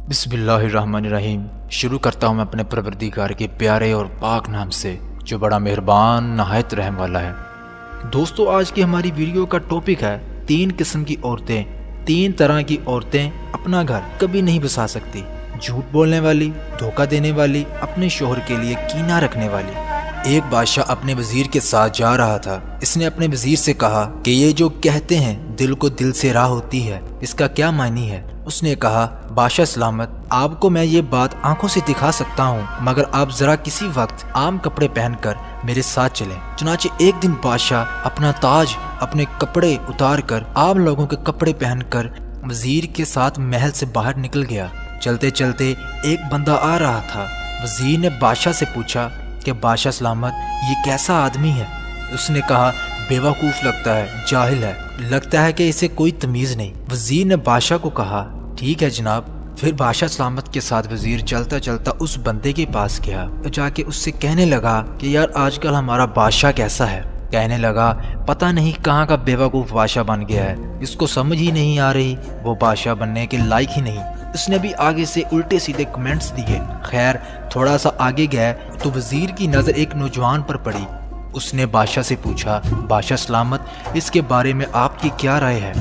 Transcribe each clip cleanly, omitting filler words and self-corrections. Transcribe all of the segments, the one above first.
बिस्मिल्लाहिर्रहमानिर्रहीम। शुरू करता हूँ मैं अपने परवरदिगार के प्यारे और पाक नाम से, जो बड़ा मेहरबान नहायत रहम वाला है। दोस्तों, आज की हमारी वीडियो का टॉपिक है 3 किस्म की औरतें। 3 तरह की औरतें अपना घर कभी नहीं बसा सकती। झूठ बोलने वाली, धोखा देने वाली, अपने शोहर के लिए कीना रखने वाली। एक बादशाह अपने वजीर के साथ जा रहा था। इसने अपने वजीर से कहा कि ये जो कहते हैं दिल को दिल से राह होती है, इसका क्या मायने है। उसने कहा, बादशाह सलामत, आपको मैं ये बात आंखों से दिखा सकता हूँ, मगर आप जरा किसी वक्त आम कपड़े पहनकर मेरे साथ चलें। चुनाचे एक दिन बादशाह अपना ताज, अपने कपड़े उतार कर आम लोगों के कपड़े पहनकर वजीर के साथ महल से बाहर निकल गया। चलते चलते एक बंदा आ रहा था। वजीर ने बादशाह से पूछा कि बादशाह सलामत, ये कैसा आदमी है। उसने कहा, बेवकूफ़ लगता है, जाहिल है, लगता है कि इसे कोई तमीज़ नहीं। वजीर ने बादशाह को कहा, ठीक है जनाब। फिर बादशाह सलामत के साथ वजीर चलता चलता उस बंदे के पास गया तो जाके उससे कहने लगा कि यार आजकल हमारा बादशाह कैसा है। कहने लगा, पता नहीं कहाँ का बेवकूफ़ बादशाह बन गया है, इसको समझ ही नहीं आ रही, वो बादशाह बनने के लायक ही नहीं। उसने भी आगे से उल्टे सीधे कमेंट्स दिए। खैर, थोड़ा सा आगे गया तो वजीर की नज़र एक नौजवान पर पड़ी। उसने बादशाह से पूछा, बादशाह सलामत, इसके बारे में आपकी क्या राय है।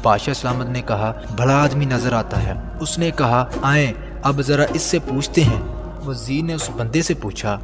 बादशाह सलामत ने कहा, भला आदमी नजर आता है। उसने कहा, आए अब ज़रा इससे पूछते हैं। वजीर ने उस बंदे से पूछा,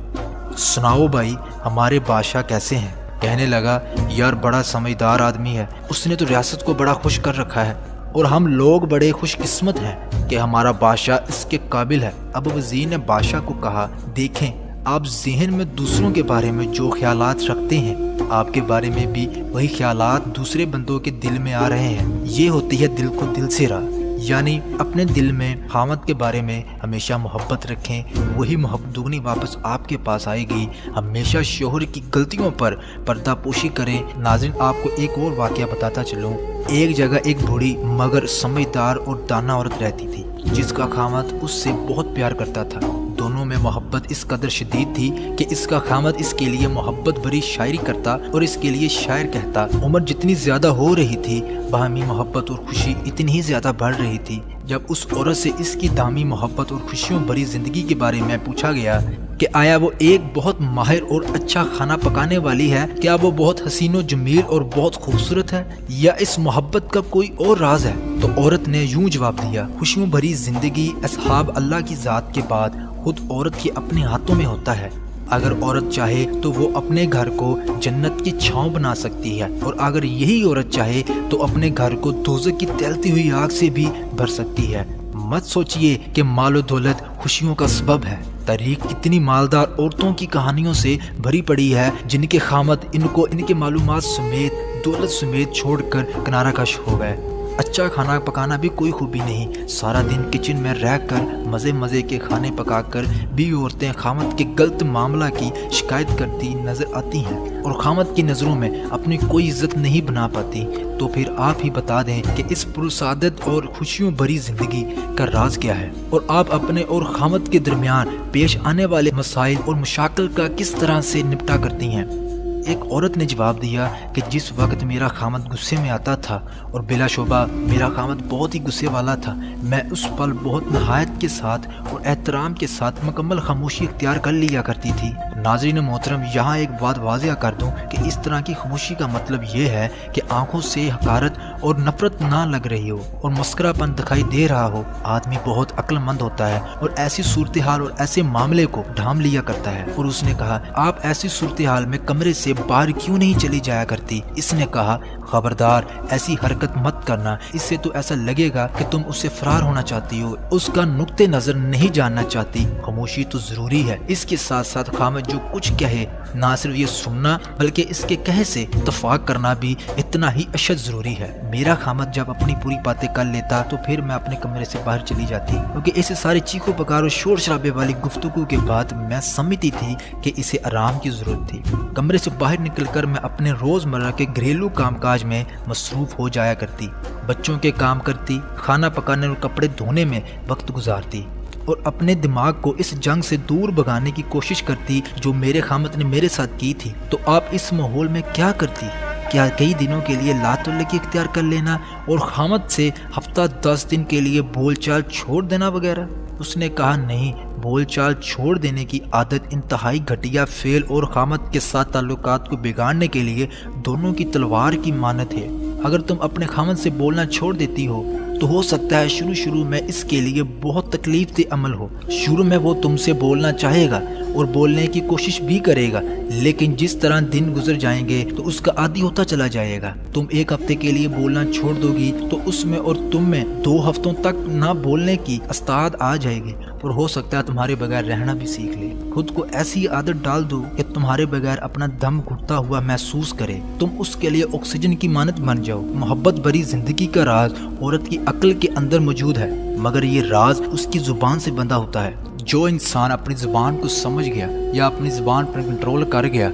सुनाओ भाई, हमारे बादशाह कैसे हैं। कहने लगा, यार बड़ा समझदार आदमी है, उसने तो रियासत को बड़ा खुश कर रखा है और हम लोग बड़े खुशकिस्मत हैं कि हमारा बादशाह इसके काबिल है। अब वजीर ने बादशाह को कहा, देखें, आप जहन में दूसरों के बारे में जो ख्यालात रखते हैं, आपके बारे में भी वही ख्यालात दूसरे बंदों के दिल में आ रहे हैं। ये होती है दिल को दिल से राह, यानी अपने दिल में खामद के बारे में हमेशा मोहब्बत रखें, वही मोहब्बत दुगनी वापस आपके पास आएगी। हमेशा शोहर की गलतियों पर पर्दापोशी करें। नाज़रीन, आपको एक और वाक़या बताता चलूँ। एक जगह एक बूढ़ी मगर समझदार और दाना औरत रहती थी, जिसका खामद उससे बहुत प्यार करता था। दोनों में मोहब्बत इस कदर शदीद थी कि इसका खामद इसके लिए मोहब्बत भरी शायरी करता और इसके लिए शायर कहता। उम्र जितनी ज्यादा हो रही थी, बाहमी मोहब्बत और खुशी इतनी ही ज्यादा बढ़ रही थी। जब उस औरत से इसकी दामी मोहब्बत और खुशियों भरी जिंदगी के बारे में पूछा गया कि आया वो एक बहुत माहिर और अच्छा खाना पकाने वाली है, क्या वो बहुत हसीनो जमील और बहुत खूबसूरत है, या इस मोहब्बत का कोई और राज है, तो औरत ने यूं जवाब दिया, खुशियों भरी जिंदगी असहाब अल्लाह की जात के बाद खुद औरत के अपने हाथों में होता है। अगर औरत चाहे तो वो अपने घर को जन्नत की छांव बना सकती है, और अगर यही औरत चाहे तो अपने घर को दोज़ख की तैलती हुई आग से भी भर सकती है। मत सोचिए कि मालो दौलत खुशियों का सबब है। तारीख कितनी मालदार औरतों की कहानियों से भरी पड़ी है, जिनके खामद इनको इनके मालूमात समेत, दौलत समेत छोड़कर किनारा कश हो गए। अच्छा खाना पकाना भी कोई खूबी नहीं, सारा दिन किचन में रहकर मज़े मज़े के खाने पकाकर भी औरतें खामद के गलत मामला की शिकायत करती नज़र आती हैं और खामद की नज़रों में अपनी कोई इज्जत नहीं बना पाती। तो फिर आप ही बता दें कि इस पुरसादत और खुशियों भरी ज़िंदगी का राज क्या है, और आप अपने और खामद के दरमियान पेश आने वाले मसाइल और मुशाकिल का किस तरह से निपटा करती हैं। एक औरत ने जवाब दिया कि जिस वक्त मेरा खामद गुस्से में आता था, और बिलाशुबा मेरा खामद बहुत ही गुस्से वाला था, मैं उस पल बहुत नहायत के साथ और एहतराम के साथ मुकम्मल खामोशी इख्तियार कर लिया करती थी। नाज़रीन मोहतरम, यहाँ एक बात वाज़िया कर दूँ कि इस तरह की खामोशी का मतलब ये है कि आंखों से हकारत और नफरत ना लग रही हो और मस्करापन दिखाई दे रहा हो। आदमी बहुत अक्लमंद होता है और ऐसी सूरत हाल और ऐसे मामले को ढांप लिया करता है। और उसने कहा, आप ऐसी सूरत हाल में कमरे से बाहर क्यों नहीं चली जाया करती। इसने कहा, खबरदार, ऐसी हरकत मत करना, इससे तो ऐसा लगेगा कि तुम उससे फरार होना चाहती हो, उसका नुक्ते नजर नहीं जानना चाहती। खामोशी तो जरूरी है, इसके साथ साथ खामद जो कुछ कहे ना सिर्फ ये सुनना बल्कि इसके कहे से इत्तफाक करना भी इतना ही अशद जरूरी है। मेरा खामद जब अपनी पूरी बातें कर लेता तो फिर मैं अपने कमरे से बाहर चली जाती, क्योंकि इसे सारी चीखों पुकारों शोर शराबे वाली गुफ्तगू के बाद मैं समझती थी कि इसे आराम की जरूरत थी। कमरे से बाहर निकलकर मैं अपने रोजमर्रा के घरेलू कामकाज में मसरूफ हो जाया करती, बच्चों के काम करती, खाना पकाने और कपड़े धोने में वक्त गुजारती और अपने दिमाग को इस जंग से दूर भगाने की कोशिश करती जो मेरे खामद ने मेरे साथ की थी। तो आप इस माहौल में क्या करती? क्या कई दिनों के लिए लातुल्लगी इख्तियार कर लेना और खामद से हफ्ता 10 दिन के लिए बोलचाल छोड़ देना वगैरह। उसने कहा नहीं, बोलचाल छोड़ देने की आदत इंतहाई घटिया फेल और खामद के साथ ताल्लुकात को बिगाड़ने के लिए दोनों की तलवार की मानत है। अगर तुम अपने खामद से बोलना छोड़ देती हो तो हो सकता है शुरू में इसके लिए बहुत तकलीफ दे अमल हो। शुरू में वो तुमसे बोलना चाहेगा और बोलने की कोशिश भी करेगा, लेकिन जिस तरह दिन गुजर जाएंगे तो उसका आदी होता चला जाएगा। तुम 1 हफ्ते के लिए बोलना छोड़ दोगी तो उसमें और तुम में 2 हफ्तों तक ना बोलने की अस्ताद आ जाएगी और हो सकता है तुम्हारे बगैर रहना भी सीख ले। खुद को ऐसी आदत डाल दो कि तुम्हारे बगैर अपना दम घुटता हुआ महसूस करे। तुम उसके लिए ऑक्सीजन की मानत बन जाओ। मोहब्बत भरी जिंदगी का राज औरत की अक्ल के अंदर मौजूद है, मगर ये राज उसकी जुबान से बंधा होता है। जो इंसान अपनी जुबान को समझ गया या अपनी जुबान पर कंट्रोल कर गया,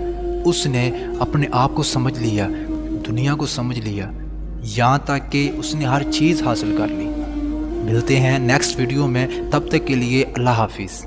उसने अपने आप को समझ लिया, दुनिया को समझ लिया, यहाँ तक कि उसने हर चीज़ हासिल कर ली। मिलते हैं नेक्स्ट वीडियो में, तब तक के लिए अल्लाह हाफिज़।